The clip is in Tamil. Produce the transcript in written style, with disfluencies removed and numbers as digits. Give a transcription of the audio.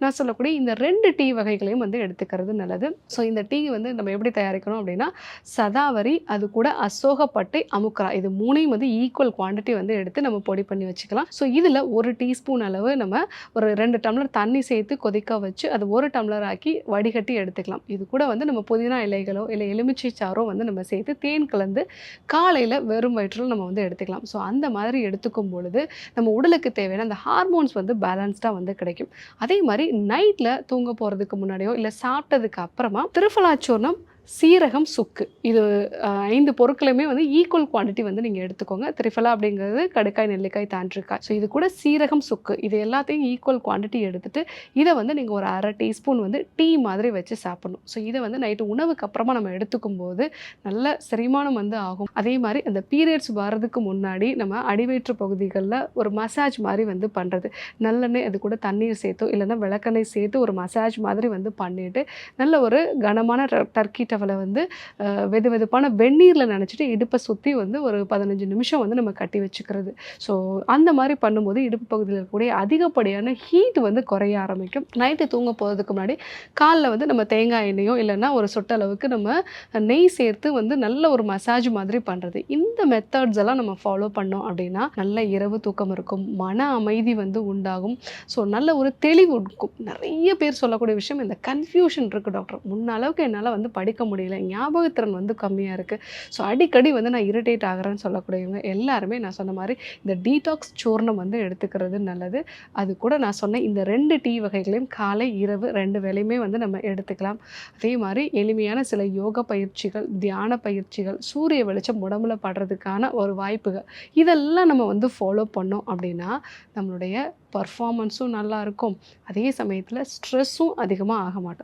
நான் சொல்லக்கூடிய இந்த 2 டீ வகைகளையும் வந்து எடுத்துக்கிறது நல்லது. ஸோ இந்த டீ வந்து நம்ம எப்படி தயாரிக்கணும் அப்படின்னா, சதாவரி, அது கூட அசோகப்பட்டை, அமுக்கரா இது 3யும் வந்து ஈக்குவல் குவான்டிட்டி வந்து எடுத்து நம்ம பொடி பண்ணி வச்சுக்கலாம். ஸோ இதில 1 டீஸ்பூன் அளவு நம்ம ஒரு 2 டம்ளர் தண்ணி சேர்த்து கொதிக்க வச்சு, அது 1 டம்ளர் ஆக்கி வடிகட்டி எடுத்துக்கலாம். இது கூட வந்து நம்ம புதினா இலைகளோ, இல்ல எலுமிச்சை சாறோ வந்து நம்ம சேர்த்து தேன் கலந்து காலையில வெறும் வயிற்றில நம்ம வந்து எடுத்துக்கலாம். ஸோ அந்த மாதிரி எடுத்துக்கும் பொழுது, நம்ம உடலுக்கு தேவையான அந்த ஹார்மோன்ஸ் வந்து பேலன்ஸ்டா வந்து கிடைக்கும். அதே மாரி நைட்ல தூங்க போறதுக்கு முன்னாடியோ, இல்ல சாப்பிட்டதுக்கு அப்புறமா திரிஃபலா சீரகம், சுக்கு இது 5 பொருட்களுமே வந்து ஈக்குவல் குவான்டிட்டி வந்து நீங்க எடுத்துக்கோங்க. திரிஃபலா அப்படிங்கிறது கடுக்காய், நெல்லிக்காய், தாண்டிக்காய். ஸோ இது கூட சீரகம், சுக்கு இது எல்லாத்தையும் ஈக்குவல் குவான்டிட்டி எடுத்துட்டு, இத வந்து நீங்க ஒரு 1/2 டீஸ்பூன் வந்து டீ மாதிரி வச்சு சாப்பிடணும். ஸோ இத வந்து நைட்டு உணவுக்கு அப்புறமா நம்ம எடுத்துக்கும்போது, நல்ல செரிமானம் வந்து ஆகும். அதே மாரி அந்த பீரியட்ஸ் வர்றதுக்கு முன்னாடி நம்ம அடிவயிற்று பகுதிகள்ல ஒரு மசாஜ் மாரி வந்து பண்றது. நல்லெண்ணெய் அது கூட தண்ணீர் சேர்த்தோ, இல்லன்னா விளக்கெண்ணெய் சேர்த்து ஒரு மசாஜ் மாதிரி வந்து பண்ணிட்டு, நல்ல ஒரு கனமான டர்க்கி டவல வந்து வெதுவெதுப்பான வெந்நீர்ல நனைச்சிட்டு இடுப்பை சுத்தி வந்து ஒரு 15 நிமிஷம் வந்து நம்ம கட்டி வச்சுக்கிறது. ஸோ அந்த மாரி பண்ணும்போது இடுப்பு பகுதியில் இருக்கக்கூடிய அதிகப்படியான ஹீட் வந்து குறைய ஆரம்பிக்கும். நைட்டு தூங்க போறதுக்கு முன்னாடி கால்ல வந்து நம்ம தேங்காய் எண்ணெயோ இல்லைன்னா ஒரு சொட்டளவுக்கு நம்ம நெய் சேர்த்து வந்து நல்ல ஒரு மசாஜ் மாதிரி பண்றது. இந்த மெத்தட்ஸ் எல்லாம் நம்ம ஃபாலோ பண்ணோம் அப்படின்னா நல்ல இரவு தூக்கம் இருக்கும், மன அமைதி வந்து உண்டாகும். ஸோ நல்ல ஒரு தெளிவு இருக்கும். நிறைய பேர் சொல்லக்கூடிய விஷயம் இந்த கன்ஃபியூஷன் இருக்கு டாக்டர். முன்ன அளவுக்கு என்னால வந்து படிக்க முடியல, ஞாபகத்திறன் வந்து கம்மியா இருக்கு. ஸோ அடிக்கடி வந்து நான் இரிட்டேட் ஆகுறேன்னு சொல்லக்கூடியவங்க எல்லாருமே நான் சொன்ன மாரி இந்த டீடாக்ஸ் சூர்ணம் வந்து எடுத்துக்கிறது நல்லது. அது கூட நான் சொன்ன இந்த 2 டீ வகைகளையும் காலை, இரவு 2 வேளையுமே வந்து நம்ம எடுத்துக்கலாம். அதே மாரி எளிமையான சில யோகா பயிற்சிகள், தியான பயிற்சிகள், சூரிய வெளிச்சம் உடம்புல படுறதுக்கான ஒரு வாய்ப்புகள் இதெல்லாம் நம்ம வந்து ஃபாலோ பண்ணோம் அப்படின்னா, நம்மளுடைய பெர்ஃபார்மன்ஸும் நல்லாயிருக்கும். அதே சமயத்தில ஸ்ட்ரெஸ்ஸும் அதிகமா ஆக மாட்டோம்.